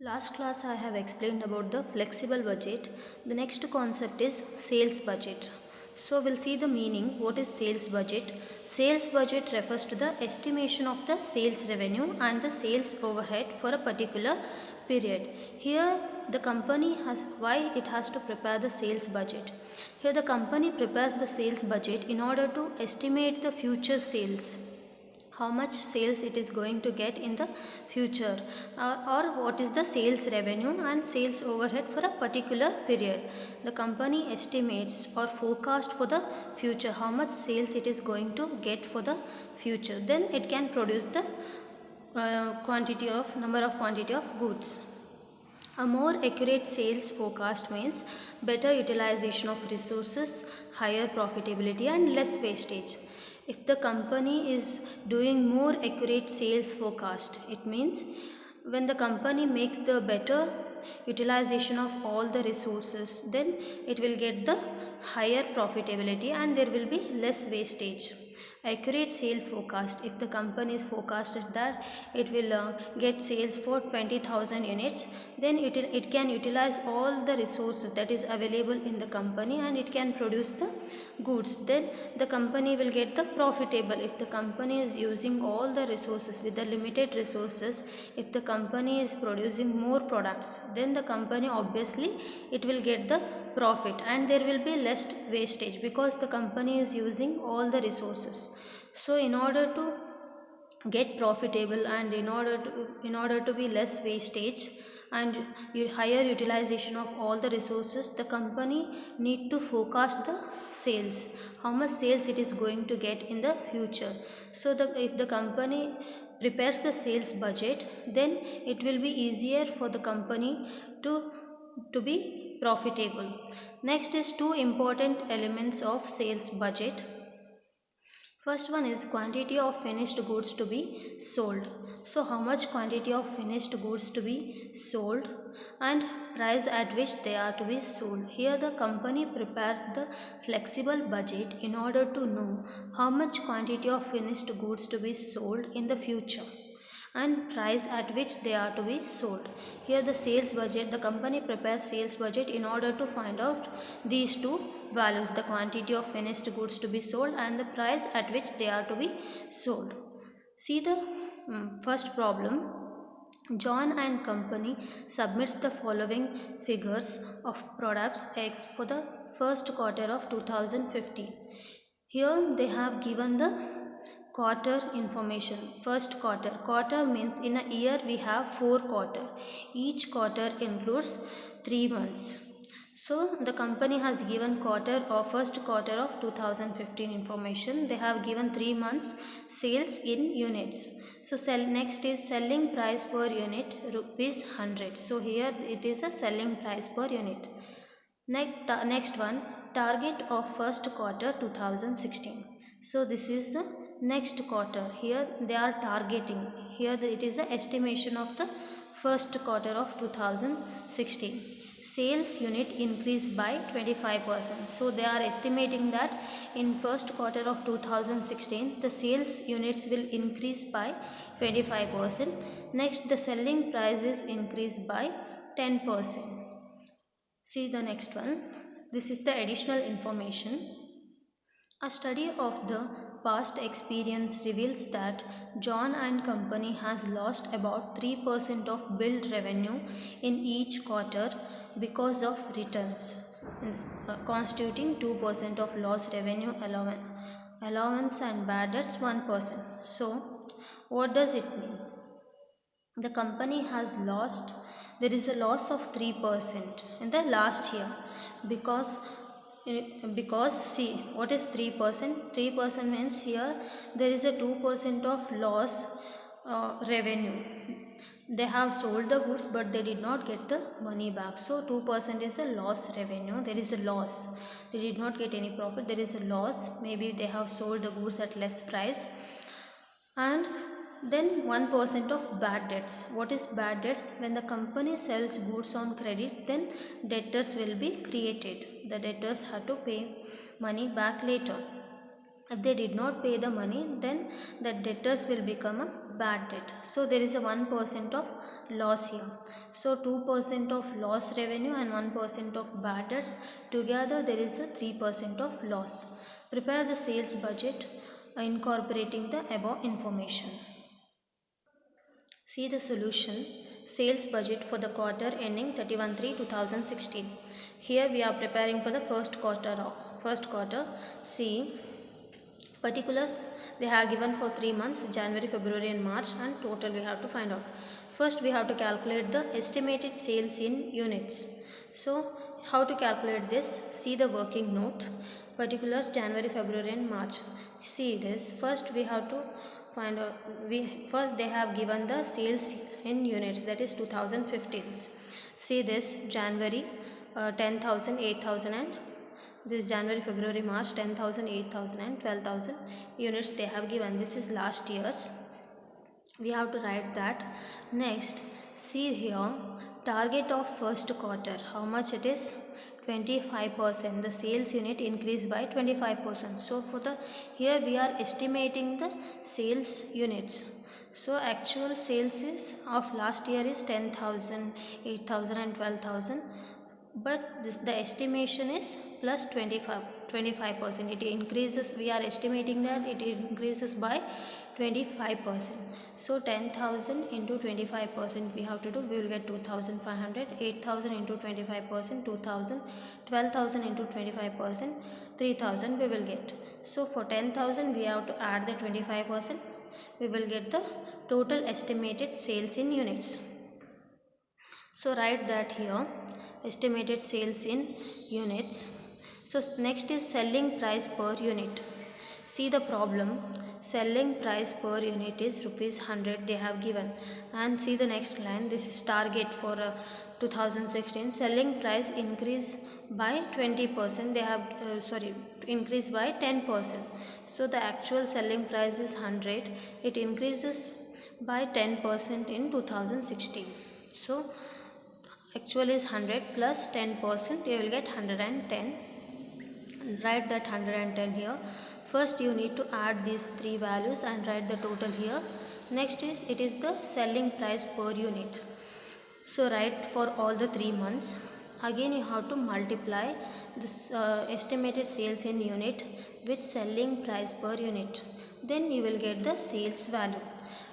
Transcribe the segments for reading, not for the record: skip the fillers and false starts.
Last class I have explained about the flexible budget. The next concept is sales budget. So we'll see the meaning. What is sales budget? Sales budget refers to the estimation of the sales revenue and the sales overhead for a particular period. Here the company has why it has to prepare the sales budget. Here the company prepares the sales budget in order to estimate the future sales, how much sales it is going to get in the future, or what is the sales revenue and sales overhead for a particular period. The company estimates or forecast for the future how much sales it is going to get for the future, then it can produce the quantity of goods. A more accurate sales forecast means better utilization of resources, higher profitability and less wastage. If the company is doing more accurate sales forecast, it means when the company makes the better utilization of all the resources, then it will get the higher profitability and there will be less wastage. Accurate sale forecast, if the company is forecasted that it will get sales for 20,000 units, then it can utilize all the resources that is available in the company and it can produce the goods, then the company will get the profitable. If the company is using all the resources with the limited resources, if the company is producing more products, then the company obviously it will get the profit and there will be less wastage because the company is using all the resources. So in order to get profitable and in order to be less wastage and higher utilization of all the resources, the company need to forecast the sales, how much sales it is going to get in the future. So if the company prepares the sales budget, then it will be easier for the company to be profitable. Next is two important elements of sales budget. First one is quantity of finished goods to be sold. So how much quantity of finished goods to be sold and price at which they are to be sold. Here the company prepares the flexible budget in order to know how much quantity of finished goods to be sold in the future and price at which they are to be sold. Here the sales budget, the company prepares sales budget in order to find out these two values, the quantity of finished goods to be sold and the price at which they are to be sold. See the first problem. John and Company submits the following figures of products X for the first quarter of 2015. Here they have given the quarter information. First quarter means in a year we have 4 quarters. Each quarter includes 3 months. So the company has given first quarter of 2015 information. They have given 3 months sales in units. So next is selling price per unit rupees 100. So here it is a selling price per unit. Next one, target of first quarter 2016. So this is the next quarter. Here they are targeting. Here it is the estimation of the first quarter of 2016. Sales unit increased by 25%. So they are estimating that in first quarter of 2016 the sales units will increase by 25%. Next, the selling price is increased by 10%. See the next one. This is the additional information. A study of the past experience reveals that John and Company has lost about 3% of billed revenue in each quarter because of returns, constituting 2% of lost revenue allowance and bad debts 1%. So what does it mean? The company has lost, there is a loss of 3% in the last year because see what is 3%. 3% means here there is a 2% of loss revenue. They have sold the goods but they did not get the money back, so 2% is a loss revenue. There is a loss, they did not get any profit, there is a loss. Maybe they have sold the goods at less price. And then 1% of bad debts. What is bad debts? When the company sells goods on credit, then debtors will be created. The debtors have to pay money back later. If they did not pay the money, then the debtors will become a bad debt. So there is a 1% of loss here. So 2% of loss revenue and 1% of bad debts. Together there is a 3% of loss. Prepare the sales budget incorporating the above information. See the solution. Sales budget for the quarter ending 31/3/2016. Here we are preparing for the first quarter. See particulars they have given for 3 months, January, February and March, and total we have to find out. First we have to calculate the estimated sales in units. So how to calculate this? See the working note. Particulars January, February and March. See this. First we have to find out. First they have given the sales in units, that is 2015's. See this January 10,000, 8,000 and this January, February, March 10,000, 8,000 and 12,000 units they have given. This is last year's. We have to write that. Next, see here target of first quarter. How much it is? 25%. The sales unit increased by 25%. So for the here we are estimating the sales units. So actual sales is of last year is 10,000, 8,000 and 12,000. But the estimation is plus 25%. It increases. We are estimating that it increases by 25%. So 10,000 into 25% we have to do. We will get 2,500. 8,000 into 25%, 2,000. 12,000 into 25%, 3,000 we will get. So for 10,000 we have to add the 25%. We will get the total estimated sales in units. So write that here, estimated sales in units. So next is selling price per unit. See the problem. Selling price per unit is rupees 100 they have given. And see the next line. This is target for 2016. Selling price increase by 20%. They have increase by 10%. So the actual selling price is 100. It increases by 10% in 2016. So actual is 100 plus 10%, you will get 110. Write that 110 here. First you need to add these three values and write the total here. Next is it is the selling price per unit. So write for all the 3 months. Again you have to multiply this estimated sales in unit with selling price per unit. Then you will get the sales value.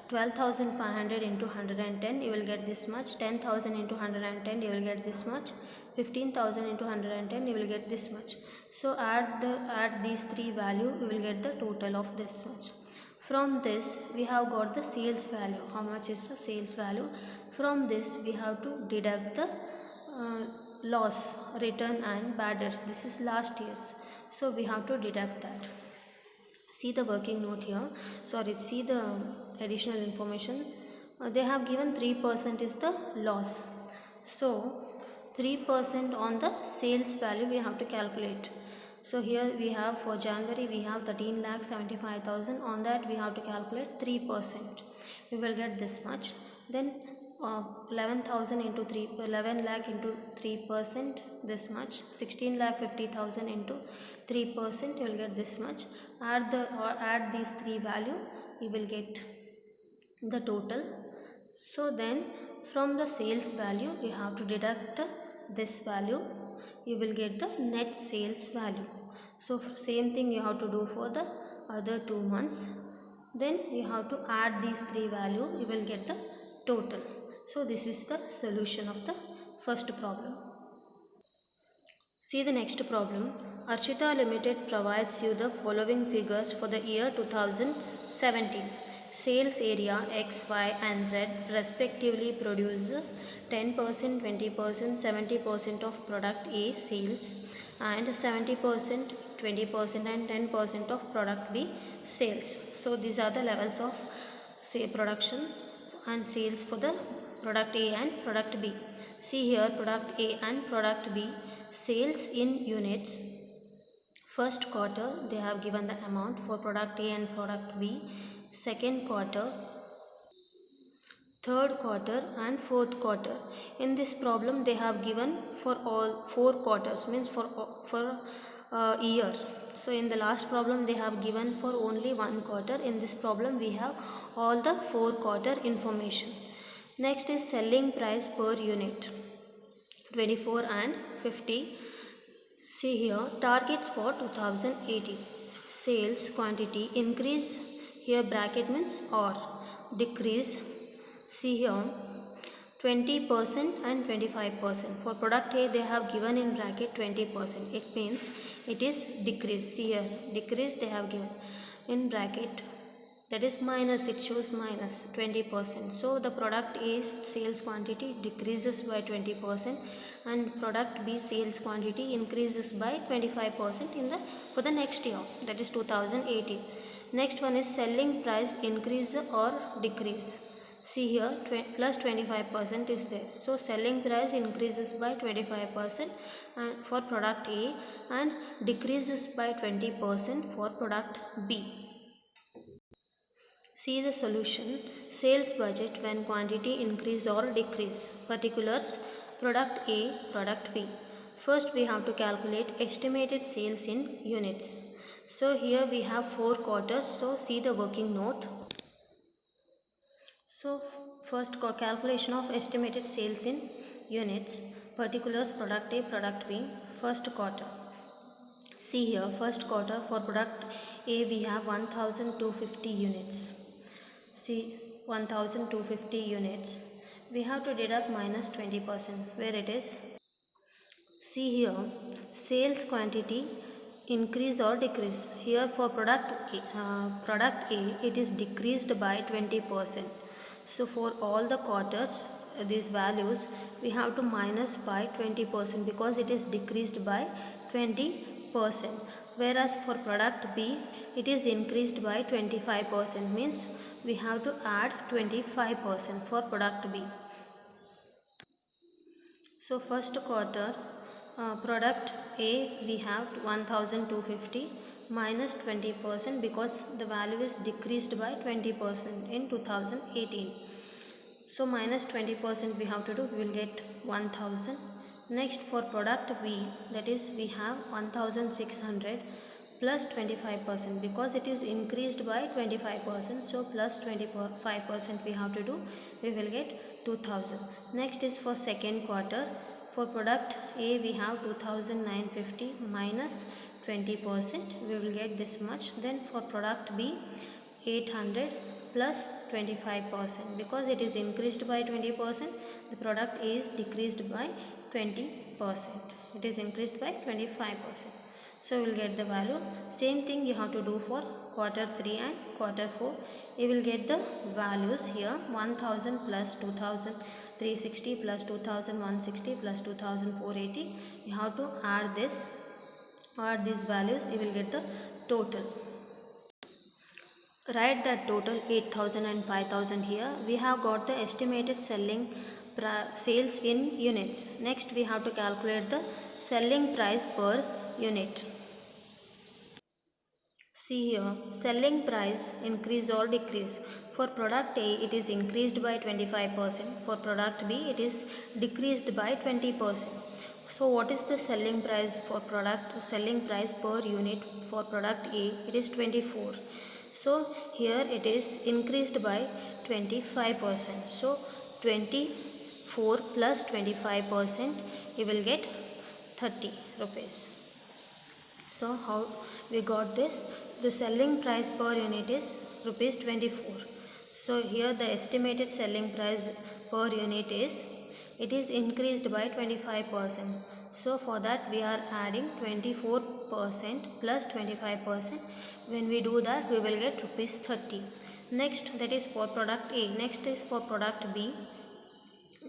12,500 into 110 you will get this much. 10,000 into 110 you will get this much. 15,000 into 110 you will get this much. So add these three value, you will get the total of this much. From this we have got the sales value. How much is the sales value? From this we have to deduct the loss, return and bad debts. This is last year's. So we have to deduct that. See the working note here. See the additional information. They have given 3% is the loss. So 3% on the sales value we have to calculate. So here we have for January we have 13,75,000. On that we have to calculate 3%. We will get this much. Then 11,000 into 11 lakh into 3% this much. 16,50,000 into 3% you will get this much. Add these three value, you will get the total. So then from the sales value you have to deduct this value, you will get the net sales value. So same thing you have to do for the other 2 months. Then you have to add these three value, you will get the total. So this is the solution of the first problem. See the next problem. Archita Limited provides you the following figures for the year 2017. Sales area X, Y and Z respectively produces 10%, 20%, 70% of product A sales and 70%, 20% and 10% of product B sales. So these are the levels of production and sales for the product A and product B. See here product A and product B sales in units. First quarter they have given the amount for product A and product B. Second quarter, third quarter and fourth quarter. In this problem they have given for all 4 quarters, means for year. So in the last problem they have given for only one quarter. In this problem we have all the 4 quarter information. Next is selling price per unit 24 and 50. See here, targets for 2018. Sales quantity increase, here bracket means or decrease. See here 20% and 25%. For product A they have given in bracket 20%. It means it is decrease. See here, decrease they have given in bracket, that is minus, it shows minus 20%. So the product A's sales quantity decreases by 20% and product B sales quantity increases by 25% in the for the next year, that is 2018. Next one is selling price increase or decrease. See here plus 25% is there. So selling price increases by 25% for product A and decreases by 20% for product B. See the solution. Sales budget when quantity increase or decrease. Particulars product A, product B. First we have to calculate estimated sales in units. So here we have 4 quarters. So see the working note. So first calculation of estimated sales in units. Particulars product A, product B. First quarter. See here first quarter for product A we have 1250 units. See 1250 units. We have to deduct minus 20%. Where it is? See here sales quantity increase or decrease. Here for product A it is decreased by 20%. So for all the quarters these values we have to minus by 20% because it is decreased by 20%. Whereas for product B it is increased by 25%, means we have to add 25% for product B. So first quarter product A we have 1250 minus 20% because the value is decreased by 20% in 2018. So minus 20% we have to do, we will get 1000. Next for product B, that is we have 1600 plus 25% because it is increased by 25%. So plus 25% we have to do, we will get 2000. Next is for second quarter. For product A we have 2950 minus 20%, we will get this much. Then for product B 800 plus 25% because it is increased by 20%, the product A is decreased by 20%. It is increased by 25%. So we will get the value. Same thing you have to do for quarter 3 and quarter 4. You will get the values here 1000 plus 2360 plus 2160 plus 2480. You have to add these values, you will get the total. Write that total 8000 and 5000 here. We have got the estimated selling sales in units. Next we have to calculate the selling price per unit. See here selling price increase or decrease. For product A it is increased by 25%. For product B it is decreased by 20%. So what is the selling price for product? Selling price per unit for product A, it is 24. So here it is increased by 25%. So 24 plus 25% you will get 30 rupees. So how we got this? The selling price per unit is rupees 24. So here the estimated selling price per unit is, it is increased by 25%. So for that we are adding 24% plus 25%. When we do that we will get rupees 30. Next, that is for product A. Next is for product B.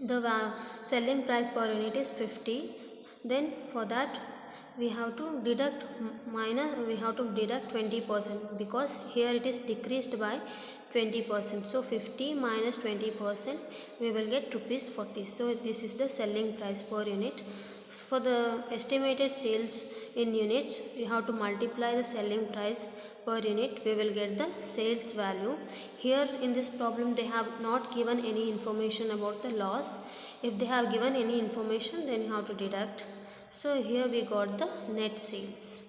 The selling price per unit is 50. Then for that we have to deduct 20% because here it is decreased by 20%. So 50 minus 20% we will get rupees 40. So this is the selling price per unit. For the estimated sales in units, we have to multiply the selling price per unit, we will get the sales value. Here in this problem they have not given any information about the loss. If they have given any information, then you have to deduct. So here we got the net sales.